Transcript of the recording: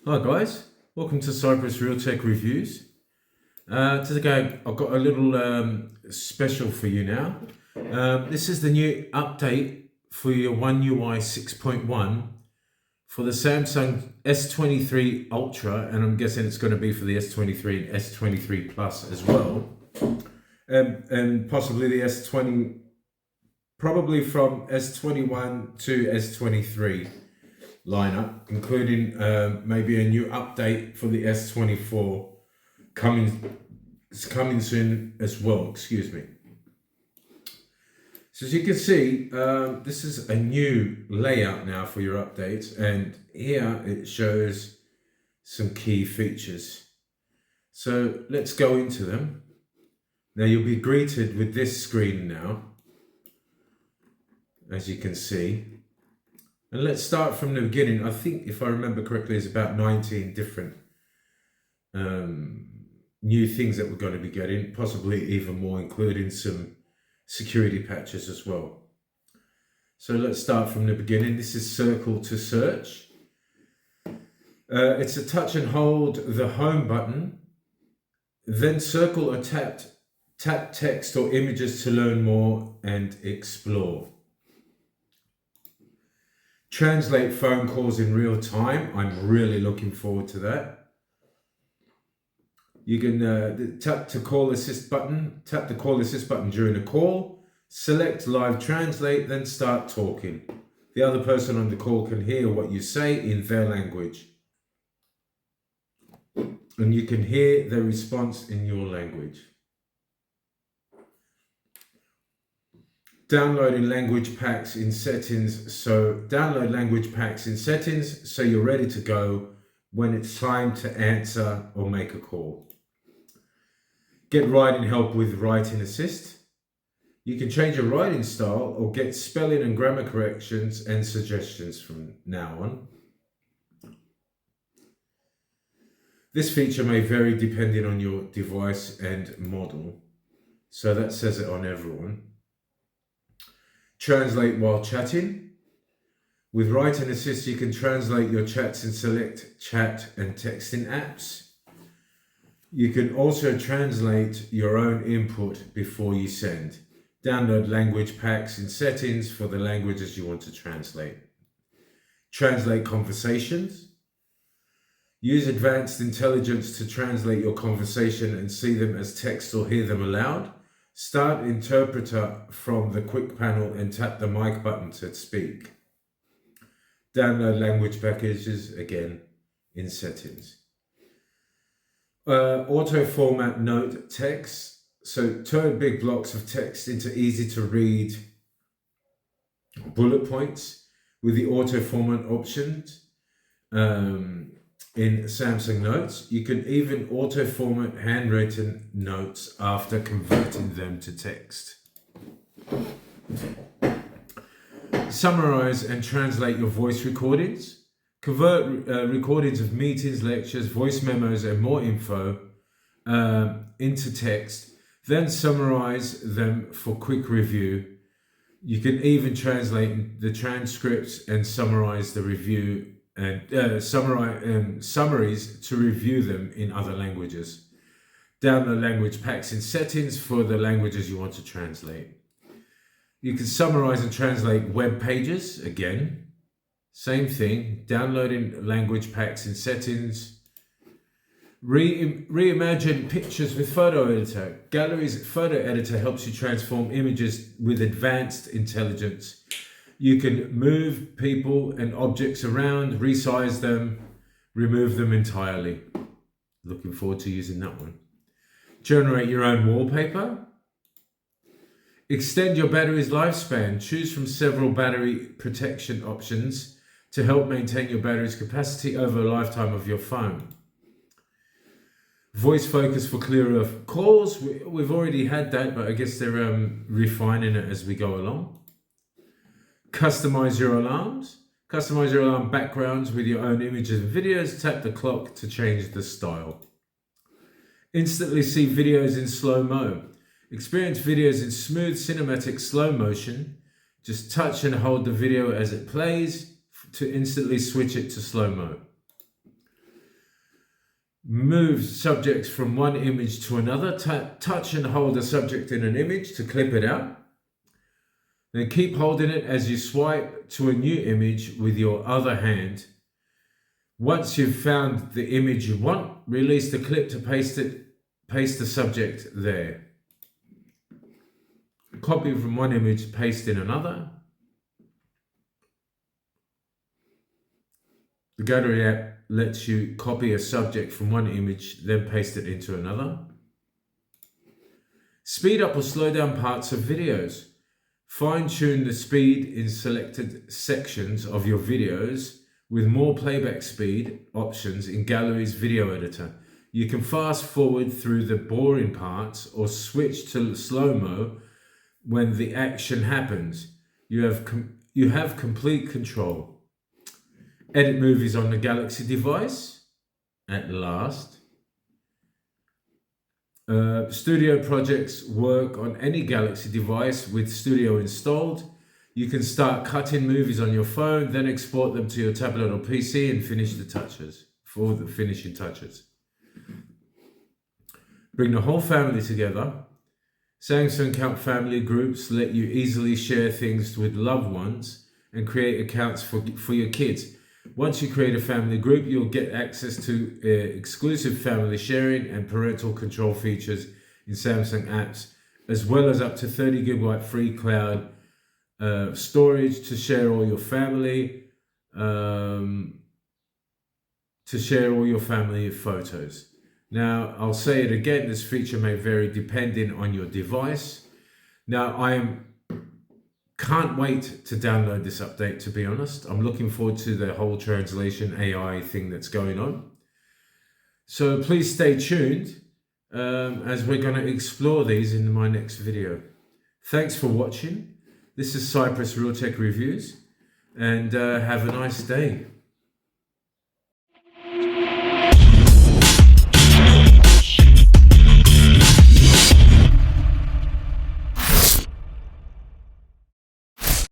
Hi guys, welcome to Cyprus Real Tech Reviews. Today I've got a little special for you now. This is the new update for your One UI 6.1 for the Samsung S23 Ultra, and I'm guessing it's going to be for the S23 and S23 Plus as well, and possibly the S20, probably from S21 to S23 lineup, including maybe a new update for the S24 coming soon as well. Excuse me. So as you can see, this is a new layout now for your updates, and here it shows some key features. So let's go into them. Now you'll be greeted with this screen now, as you can see. And let's start from the beginning. I think, if I remember correctly, there's about 19 different new things that we're going to be getting, possibly even more, including some security patches as well. So let's start from the beginning. This is circle to search. It's a touch and hold the home button, then circle or tap text or images to learn more and explore. Translate phone calls in real time. I'm really looking forward to that. You can tap the call assist button. Tap the call assist button during a call. Select live translate, then start talking. The other person on the call can hear what you say in their language, and you can hear their response in your language. Downloading language packs in settings. So download language packs in settings so you're ready to go when it's time to answer or make a call. Get writing help with writing assist. You can change your writing style or get spelling and grammar corrections and suggestions from now on. This feature may vary depending on your device and model, so that says it on everyone. Translate while chatting. With Writing Assist, you can translate your chats in select chat and texting apps. You can also translate your own input before you send. Download language packs in settings for the languages you want to translate. Translate conversations. Use advanced intelligence to translate your conversation and see them as text or hear them aloud. Start interpreter from the quick panel and tap the mic button to speak. Download language packages, again, in settings. Auto format note text. So turn big blocks of text into easy to read bullet points with the auto format options. In Samsung Notes, you can even auto-format handwritten notes after converting them to text. Summarize and translate your voice recordings. Convert recordings of meetings, lectures, voice memos, and more info into text. Then summarize them for quick review. You can even translate the transcripts and summarize the review and summaries to review them in other languages. Download language packs in settings for the languages you want to translate. You can summarize and translate web pages. Again, same thing. Downloading language packs in settings. Reimagine pictures with photo editor. Gallery's photo editor helps you transform images with advanced intelligence. You can move people and objects around, resize them, remove them entirely. Looking forward to using that one. Generate your own wallpaper. Extend your battery's lifespan. Choose from several battery protection options to help maintain your battery's capacity over a lifetime of your phone. Voice focus for clearer calls. We've already had that, but I guess they're refining it as we go along. Customize your alarms. Customize your alarm backgrounds with your own images and videos. Tap the clock to change the style. Instantly see videos in slow-mo. Experience videos in smooth cinematic slow motion. Just touch and hold the video as it plays to instantly switch it to slow-mo. Move subjects from one image to another. Touch and hold a subject in an image to clip it out. Then keep holding it as you swipe to a new image with your other hand. Once you've found the image you want, release the clip to paste the subject there. Copy from one image, paste in another. The Gallery app lets you copy a subject from one image, then paste it into another. Speed up or slow down parts of videos. Fine-tune the speed in selected sections of your videos with more playback speed options in Gallery's video editor. You can fast forward through the boring parts or switch to slow-mo when the action happens. You have complete control. Edit movies on the Galaxy device, at last. Studio projects work on any Galaxy device with Studio installed. You can start cutting movies on your phone, then export them to your tablet or PC and finish the touches, for the finishing touches. Bring the whole family together. Samsung Account family groups let you easily share things with loved ones and create accounts for your kids. Once you create a family group, you'll get access to exclusive family sharing and parental control features in Samsung apps, as well as up to 30 gigabyte free cloud storage to share all your family, photos. Now, I'll say it again, this feature may vary depending on your device. Now, can't wait to download this update, to be honest. I'm looking forward to the whole translation AI thing that's going on. So please stay tuned as we're going to explore these in my next video. Thanks for watching. This is Cypress Real Tech Reviews, and have a nice day.